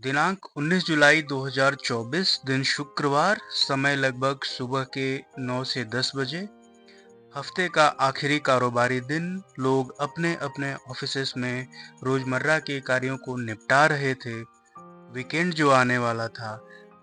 दिनांक 19 जुलाई 2024 दिन शुक्रवार, समय लगभग सुबह के 9 से 10 बजे। हफ्ते का आखिरी कारोबारी दिन। लोग अपने अपने ऑफिसेस में रोजमर्रा के कार्यों को निपटा रहे थे। वीकेंड जो आने वाला था,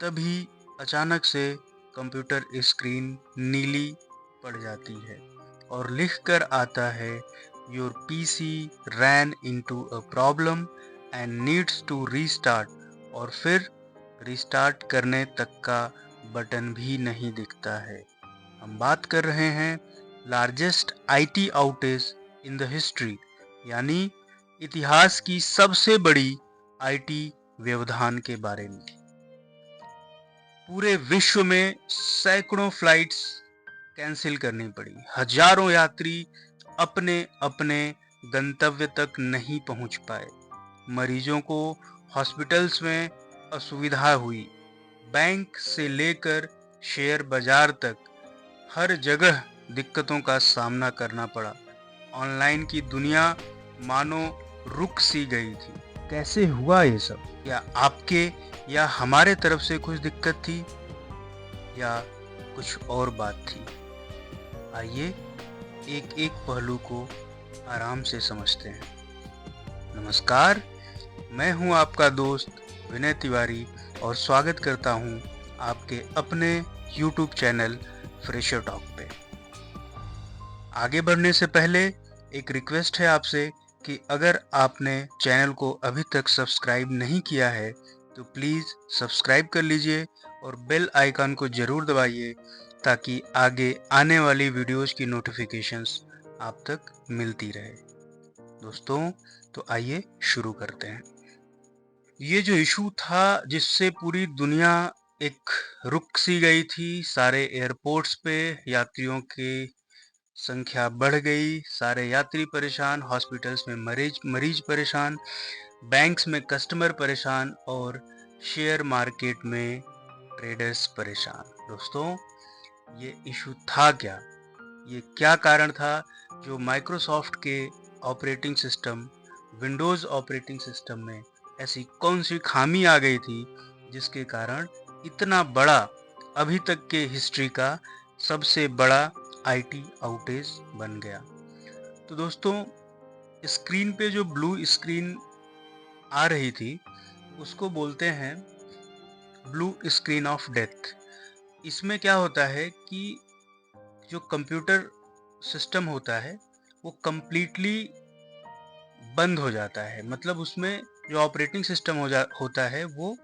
तभी अचानक से कंप्यूटर स्क्रीन नीली पड़ जाती है और लिख कर आता है, your PC ran into a problem and needs to restart. और फिर रीस्टार्ट करने तक का बटन भी नहीं दिखता है। हम बात कर रहे हैं largest IT outage in the history, यानी इतिहास की सबसे बड़ी आईटी व्यवधान के बारे में। पूरे विश्व में सैकड़ों फ्लाइट्स कैंसिल करनी पड़ी। हजारों यात्री अपने अपने गंतव्य तक नहीं पहुंच पाए। मरीजों को हॉस्पिटल्स में असुविधा हुई। बैंक से लेकर शेयर बाजार तक हर जगह दिक्कतों का सामना करना पड़ा। ऑनलाइन की दुनिया मानो रुक सी गई थी। कैसे हुआ ये सब? या आपके या हमारे तरफ से कुछ दिक्कत थी, या कुछ और बात थी? आइए एक एक पहलू को आराम से समझते हैं। नमस्कार, मैं हूं आपका दोस्त विनय तिवारी और स्वागत करता हूं आपके अपने YouTube चैनल फ्रेशर टॉक पे। आगे बढ़ने से पहले एक रिक्वेस्ट है आपसे कि अगर आपने चैनल को अभी तक सब्सक्राइब नहीं किया है तो प्लीज़ सब्सक्राइब कर लीजिए और बेल आइकन को ज़रूर दबाइए, ताकि आगे आने वाली वीडियोस की नोटिफिकेशंस आप तक मिलती रहे। दोस्तों, तो आइए शुरू करते हैं। ये जो इशू था जिससे पूरी दुनिया एक रुक सी गई थी, सारे एयरपोर्ट्स पे यात्रियों की संख्या बढ़ गई, सारे यात्री परेशान, हॉस्पिटल्स में मरीज परेशान, बैंक्स में कस्टमर परेशान और शेयर मार्केट में ट्रेडर्स परेशान। दोस्तों, ये इशू था क्या? ये क्या कारण था जो माइक्रोसॉफ्ट के operating system Windows operating system में ऐसी कौन सी खामी आ गई थी जिसके कारण इतना बड़ा, अभी तक के हिस्ट्री का सबसे बड़ा आईटी आउटेज बन गया? तो दोस्तों, स्क्रीन पे जो ब्लू स्क्रीन आ रही थी उसको बोलते हैं ब्लू स्क्रीन ऑफ डेथ। इसमें क्या होता है कि जो कंप्यूटर सिस्टम होता है वो कंप्लीटली बंद हो जाता है। मतलब उसमें जो ऑपरेटिंग सिस्टम होता है वो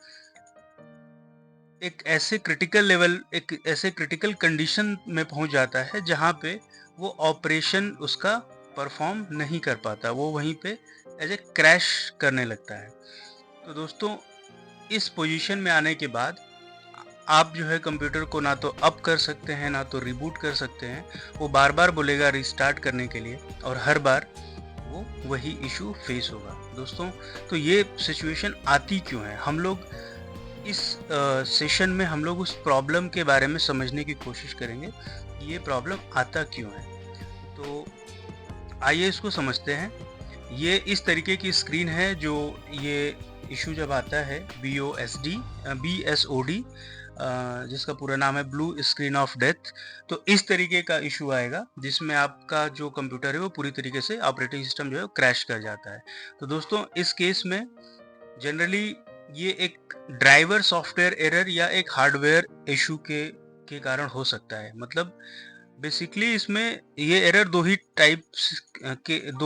एक ऐसे क्रिटिकल कंडीशन में पहुंच जाता है जहां पे वो ऑपरेशन उसका परफॉर्म नहीं कर पाता, वो वहीं पे एज ए क्रैश करने लगता है। तो दोस्तों, इस पोजीशन में आने के बाद आप जो है कंप्यूटर को ना तो अप कर सकते हैं ना तो रिबूट कर सकते हैं। वो बार बार बोलेगा रिस्टार्ट करने के लिए और हर बार वो वही इशू फेस होगा। दोस्तों, तो ये सिचुएशन आती क्यों है? हम लोग इस सेशन में हम लोग उस प्रॉब्लम के बारे में समझने की कोशिश करेंगे कि ये प्रॉब्लम आता क्यों है। तो आइए इसको समझते हैं। ये इस तरीके की स्क्रीन है जो ये इशू जब आता है BSOD, जिसका पूरा नाम है ब्लू स्क्रीन ऑफ डेथ। तो इस तरीके का इशू आएगा जिसमें आपका जो कंप्यूटर है वो पूरी तरीके से ऑपरेटिंग सिस्टम जो है क्रैश कर जाता है। तो दोस्तों, इस केस में जनरली ये एक ड्राइवर सॉफ्टवेयर एरर या एक हार्डवेयर इशू के कारण हो सकता है। मतलब बेसिकली इसमें ये एरर दो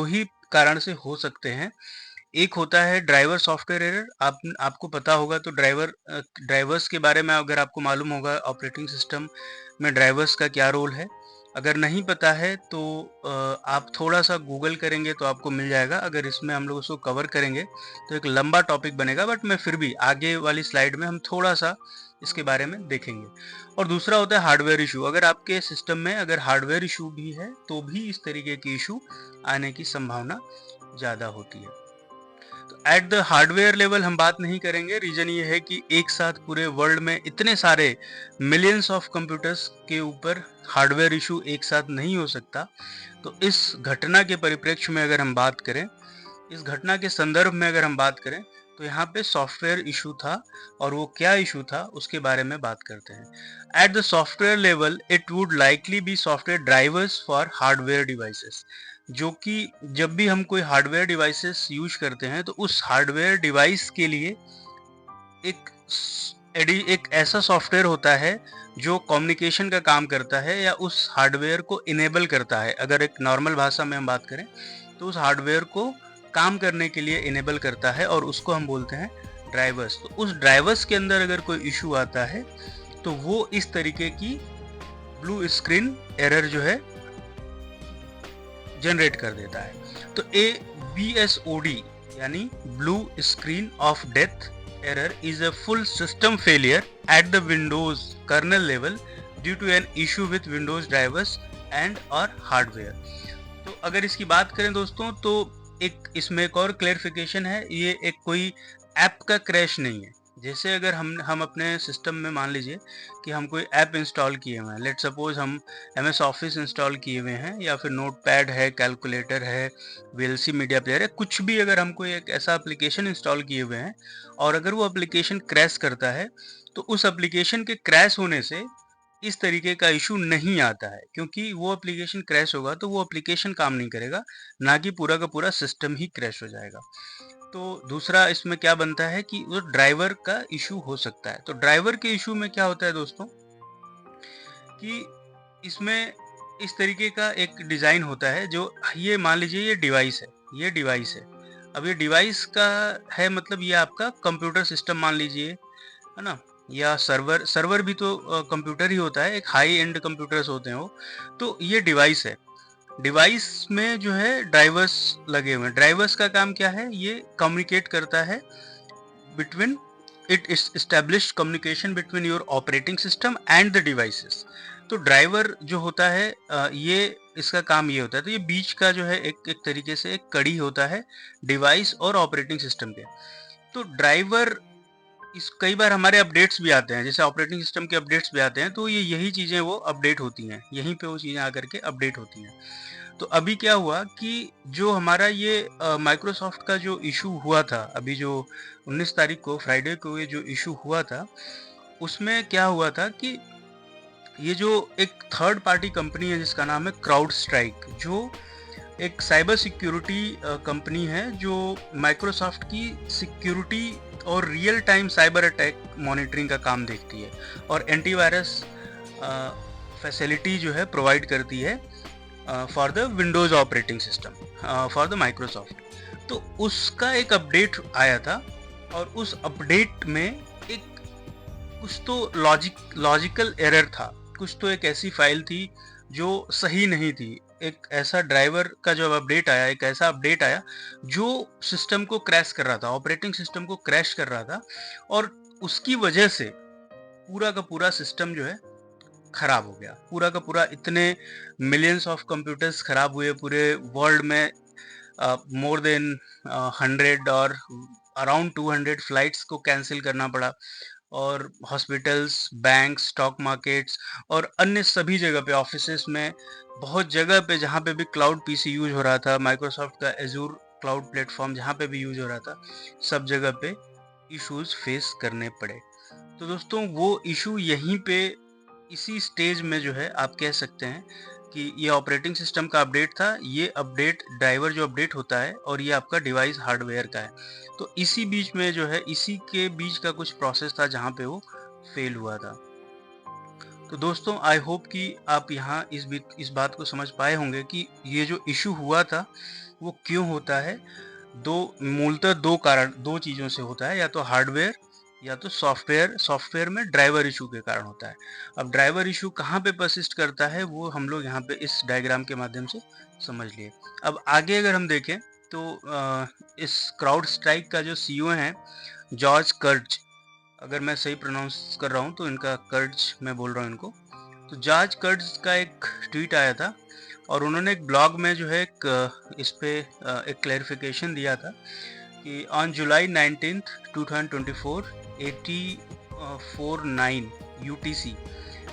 ही कारण से हो सकते हैं। एक होता है ड्राइवर सॉफ्टवेयर एरर। आपको पता होगा तो ड्राइवर्स के बारे में अगर आपको मालूम होगा ऑपरेटिंग सिस्टम में ड्राइवर्स का क्या रोल है। अगर नहीं पता है तो आप थोड़ा सा गूगल करेंगे तो आपको मिल जाएगा। अगर इसमें हम लोग उसको कवर करेंगे तो एक लंबा टॉपिक बनेगा, बट मैं फिर भी आगे वाली स्लाइड में हम थोड़ा सा इसके बारे में देखेंगे। और दूसरा होता है हार्डवेयर इशू। अगर आपके सिस्टम में अगर हार्डवेयर इशू भी है तो भी इस तरीके की इशू आने की संभावना ज़्यादा होती है। तो एट द हार्डवेयर लेवल हम बात नहीं करेंगे। रीजन ये है कि एक साथ पूरे वर्ल्ड में इतने सारे मिलियंस ऑफ कंप्यूटर्स के ऊपर हार्डवेयर इशू एक साथ नहीं हो सकता। तो इस घटना के परिप्रेक्ष्य में अगर हम बात करें, इस घटना के संदर्भ में अगर हम बात करें तो यहाँ पे सॉफ्टवेयर इशू था, और वो क्या इशू था उसके बारे में बात करते हैं। At the software level it would likely B software drivers for hardware devices, जो कि जब भी हम कोई हार्डवेयर डिवाइसेस यूज करते हैं तो उस हार्डवेयर डिवाइस के लिए एक ऐसा सॉफ्टवेयर होता है जो कम्युनिकेशन का काम करता है या उस हार्डवेयर को इनेबल करता है। अगर एक नॉर्मल भाषा में हम बात करें तो उस हार्डवेयर को काम करने के लिए इनेबल करता है, और उसको हम बोलते हैं ड्राइवर्स। तो उस ड्राइवर्स के अंदर अगर कोई इशू आता है तो वो इस तरीके की ब्लू स्क्रीन एरर जो है जनरेट कर देता है। तो BSOD यानी blue screen of death error is a full system failure at the Windows kernel level due to an issue with Windows drivers and or hardware। तो अगर इसकी बात करें दोस्तों तो एक इसमें एक और क्लैरिफिकेशन है, ये एक कोई ऐप का क्रैश नहीं है। जैसे अगर हम अपने सिस्टम में मान लीजिए कि हम कोई ऐप इंस्टॉल किए हुए हैं, लेट सपोज हम MS ऑफिस इंस्टॉल किए हुए हैं, या फिर नोटपैड है, कैलकुलेटर है, VLC मीडिया प्लेयर है, कुछ भी अगर हम कोई एक ऐसा एप्लीकेशन इंस्टॉल किए हुए हैं और अगर वो एप्लीकेशन क्रैश करता है तो उस एप्लीकेशन के क्रैश होने से इस तरीके का इशू नहीं आता है, क्योंकि वो एप्लीकेशन क्रैश होगा तो वो एप्लीकेशन काम नहीं करेगा, ना कि पूरा का पूरा सिस्टम ही क्रैश हो जाएगा। तो दूसरा इसमें क्या बनता है कि वो ड्राइवर का इशू हो सकता है। तो ड्राइवर के इशू में क्या होता है दोस्तों कि इसमें इस तरीके का एक डिज़ाइन होता है, जो ये मान लीजिए ये डिवाइस है। अब ये डिवाइस का है मतलब ये आपका कंप्यूटर सिस्टम मान लीजिए, है ना, या सर्वर भी तो कंप्यूटर ही होता है, एक हाई एंड कंप्यूटर्स होते हैं वो। तो ये डिवाइस है, डिवाइस में जो है ड्राइवर्स लगे हुए हैं। ड्राइवर्स का काम क्या है, ये कम्युनिकेट करता है between it establish communication between your operating system and the devices. तो ड्राइवर जो होता है ये इसका काम ये होता है, तो ये बीच का जो है एक तरीके से एक कड़ी होता है डिवाइस और ऑपरेटिंग सिस्टम के। तो ड्राइवर कई बार हमारे अपडेट्स भी आते हैं, जैसे ऑपरेटिंग सिस्टम के अपडेट्स भी आते हैं, तो यही चीज़ें वो अपडेट होती हैं, यहीं पे वो चीज़ें आकर के अपडेट होती हैं। तो अभी क्या हुआ कि जो हमारा ये माइक्रोसॉफ्ट का जो इशू हुआ था, अभी जो 19 तारीख को फ्राइडे को ये जो इशू हुआ था, उसमें क्या हुआ था कि ये जो एक थर्ड पार्टी कंपनी है जिसका नाम है क्राउड स्ट्राइक, जो एक साइबर सिक्योरिटी कंपनी है जो माइक्रोसॉफ्ट की सिक्योरिटी और real time cyber attack monitoring का काम देखती है और एंटीवायरस फैसिलिटी जो है प्रोवाइड करती है for the Windows operating system for the Microsoft. तो उसका एक अपडेट आया था, और उस अपडेट में एक कुछ तो लॉजिकल एरर था, कुछ तो एक ऐसी फाइल थी जो सही नहीं थी। एक ऐसा ड्राइवर का जब अपडेट आया, एक ऐसा अपडेट आया जो सिस्टम को क्रैश कर रहा था, ऑपरेटिंग सिस्टम को क्रैश कर रहा था, और उसकी वजह से पूरा का पूरा सिस्टम जो है खराब हो गया, पूरा का पूरा। इतने मिलियंस ऑफ कंप्यूटर्स खराब हुए पूरे वर्ल्ड में, मोर देन 100 और अराउंड 200 फ्लाइट्स को कैंसिल करना पड़ा, और हॉस्पिटल्स, बैंक, स्टॉक मार्केट्स और अन्य सभी जगह पे, ऑफिसेस में, बहुत जगह पे जहाँ पे भी क्लाउड पीसी यूज हो रहा था, माइक्रोसॉफ्ट का एजूर क्लाउड प्लेटफॉर्म जहाँ पे भी यूज हो रहा था, सब जगह पे इश्यूज फेस करने पड़े। तो दोस्तों वो इशू यहीं पे इसी स्टेज में जो है आप कह सकते हैं कि ये ऑपरेटिंग सिस्टम का अपडेट था, ये अपडेट ड्राइवर जो अपडेट होता है, और ये आपका डिवाइस हार्डवेयर का है। तो इसी बीच में जो है, इसी के बीच का कुछ प्रोसेस था जहाँ पे वो फेल हुआ था। तो दोस्तों आई होप कि आप यहाँ इस बात को समझ पाए होंगे कि ये जो इशू हुआ था वो क्यों होता है। मूलतः दो चीज़ों से होता है, या तो हार्डवेयर या तो सॉफ्टवेयर में ड्राइवर इशू के कारण होता है। अब ड्राइवर इशू कहाँ पे परसिस्ट करता है वो हम लोग यहाँ पे इस डायग्राम के माध्यम से समझ लिए। अब आगे अगर हम देखें तो इस क्राउड स्ट्राइक का जो सीईओ है जॉर्ज कर्ट्ज, अगर मैं सही प्रोनाउंस कर रहा हूँ तो इनका कर्ट्ज मैं बोल रहा हूँ इनको, तो जॉर्ज कर्ट्ज का एक ट्वीट आया था, और उन्होंने एक ब्लॉग में जो है इस पे एक क्लैरिफिकेशन दिया था कि on July 19th 2024 8049 UTC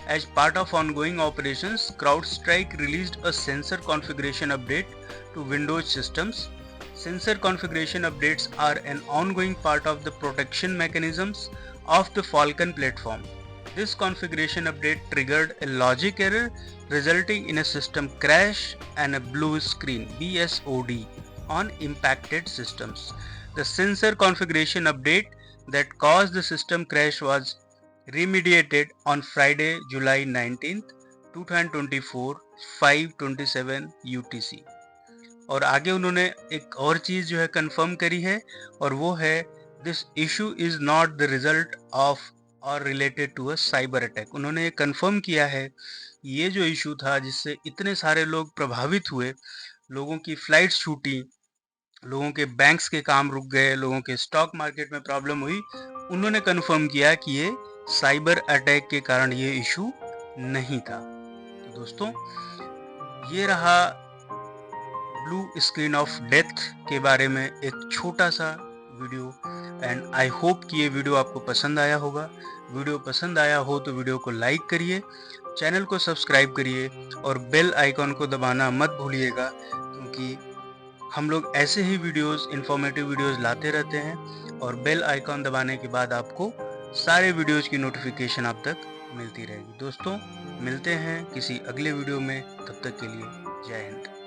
as part of ongoing operations, CrowdStrike released a sensor configuration update to Windows systems Sensor configuration updates are an ongoing part of the protection mechanisms of the Falcon platform. This configuration update triggered a logic error resulting in a system crash and a blue screen (BSOD) on impacted systems. The sensor configuration update that caused the system crash was remediated on Friday, July 19th, 2024, 5:27 UTC. और आगे उन्होंने एक और चीज़ जो है confirm करी है, और वो है this issue is not the result of और related to a cyber attack. उन्होंने ये कंफर्म किया है ये जो इशू था जिससे इतने सारे लोग प्रभावित हुए, लोगों की फ्लाइट्स छूटी, लोगों के बैंक्स के काम रुक गए, लोगों के स्टॉक मार्केट में प्रॉब्लम हुई, उन्होंने कंफर्म किया कि ये साइबर अटैक के कारण ये इशू नहीं था। तो दोस्तों, ये रहा ब्लू स्क्रीन ऑफ डेथ के बारे में एक छोटा सा वीडियो, एंड आई होप कि ये वीडियो आपको पसंद आया होगा। वीडियो पसंद आया हो तो वीडियो को लाइक करिए, चैनल को सब्सक्राइब करिए और बेल आइकॉन को दबाना मत भूलिएगा, क्योंकि हम लोग ऐसे ही वीडियोस, इंफॉर्मेटिव वीडियोस लाते रहते हैं, और बेल आइकॉन दबाने के बाद आपको सारे वीडियोस की नोटिफिकेशन आप तक मिलती रहेगी। दोस्तों, मिलते हैं किसी अगले वीडियो में, तब तक के लिए जय हिंद।